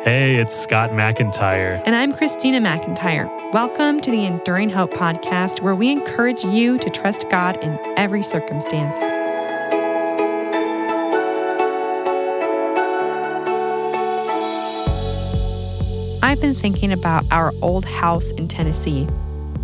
Hey, it's Scott MacIntyre. And I'm Christina MacIntyre. Welcome to the Enduring Hope podcast, where we encourage you to trust God in every circumstance. I've been thinking about our old house in Tennessee.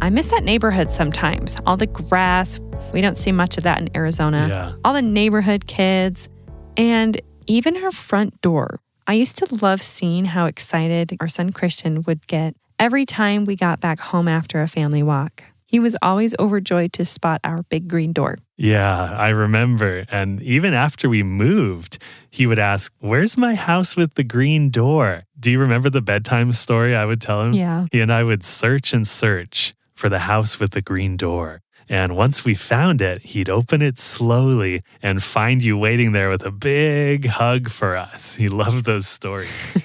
I miss that neighborhood sometimes. All the grass, we don't see much of that in Arizona. Yeah. All the neighborhood kids, and even our front door. I used to love seeing how excited our son Christian would get every time we got back home after a family walk. He was always overjoyed to spot our big green door. Yeah, I remember. And even after we moved, he would ask, "Where's my house with the green door?" Do you remember the bedtime story I would tell him? Yeah. He and I would search and search for the house with the green door. And once we found it, he'd open it slowly and find you waiting there with a big hug for us. He loved those stories.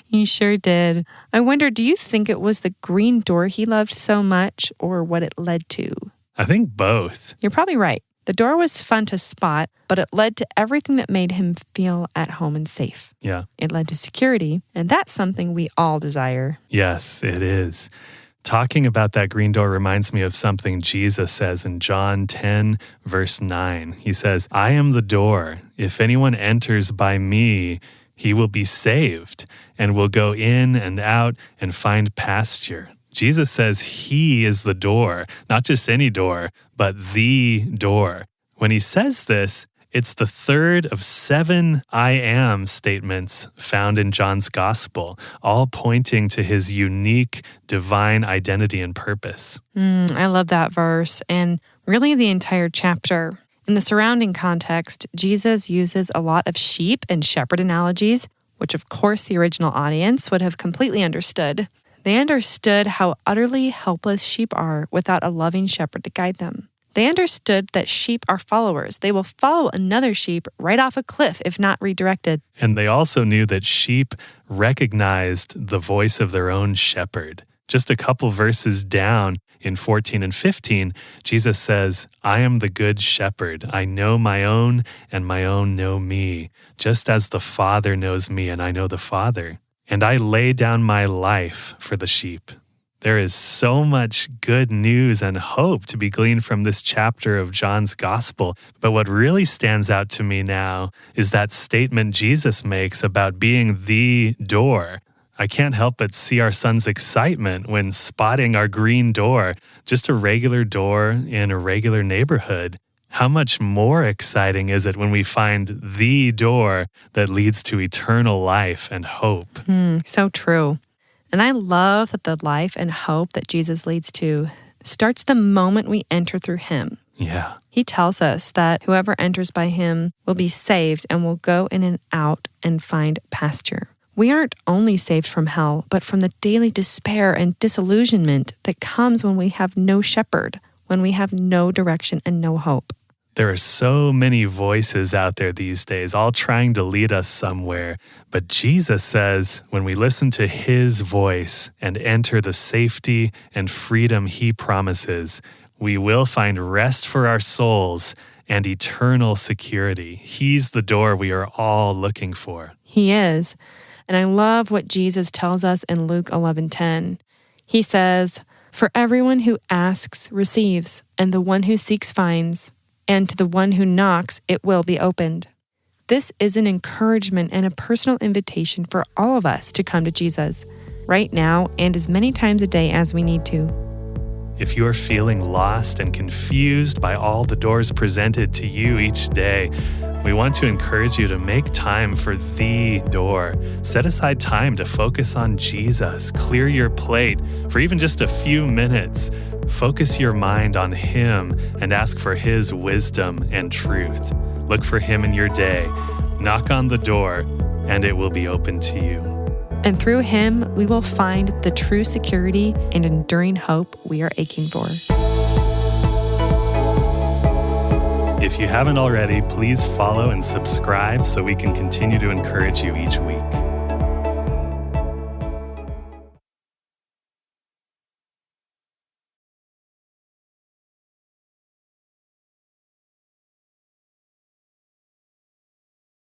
He sure did. I wonder, do you think it was the green door he loved so much or what it led to? I think both. You're probably right. The door was fun to spot, but it led to everything that made him feel at home and safe. Yeah. It led to security, and that's something we all desire. Yes, it is. Talking about that green door reminds me of something Jesus says in John 10, verse 9. He says, "I am the door. If anyone enters by me, he will be saved and will go in and out and find pasture." Jesus says he is the door, not just any door, but the door. When he says this, it's the third of 7 I am statements found in John's gospel, all pointing to his unique divine identity and purpose. I love that verse, and really the entire chapter. In the surrounding context, Jesus uses a lot of sheep and shepherd analogies, which of course the original audience would have completely understood. They understood how utterly helpless sheep are without a loving shepherd to guide them. They understood that sheep are followers. They will follow another sheep right off a cliff if not redirected. And they also knew that sheep recognized the voice of their own shepherd. Just a couple verses down in 14 and 15, Jesus says, "I am the good shepherd. I know my own, and my own know me, just as the Father knows me, and I know the Father. And I lay down my life for the sheep." There is so much good news and hope to be gleaned from this chapter of John's gospel. But what really stands out to me now is that statement Jesus makes about being the door. I can't help but see our son's excitement when spotting our green door, just a regular door in a regular neighborhood. How much more exciting is it when we find the door that leads to eternal life and hope? So true. And I love that the life and hope that Jesus leads to starts the moment we enter through him. Yeah. He tells us that whoever enters by him will be saved and will go in and out and find pasture. We aren't only saved from hell, but from the daily despair and disillusionment that comes when we have no shepherd, when we have no direction and no hope. There are so many voices out there these days, all trying to lead us somewhere. But Jesus says when we listen to his voice and enter the safety and freedom he promises, we will find rest for our souls and eternal security. He's the door we are all looking for. He is. And I love what Jesus tells us in Luke 11:10. He says, "For everyone who asks receives, and the one who seeks finds. And to the one who knocks, it will be opened." This is an encouragement and a personal invitation for all of us to come to Jesus right now and as many times a day as we need to. If you're feeling lost and confused by all the doors presented to you each day, we want to encourage you to make time for the door. Set aside time to focus on Jesus. Clear your plate for even just a few minutes. Focus your mind on him and ask for his wisdom and truth. Look for him in your day. Knock on the door, and it will be open to you. And through him, we will find the true security and enduring hope we are aching for. If you haven't already, please follow and subscribe so we can continue to encourage you each week.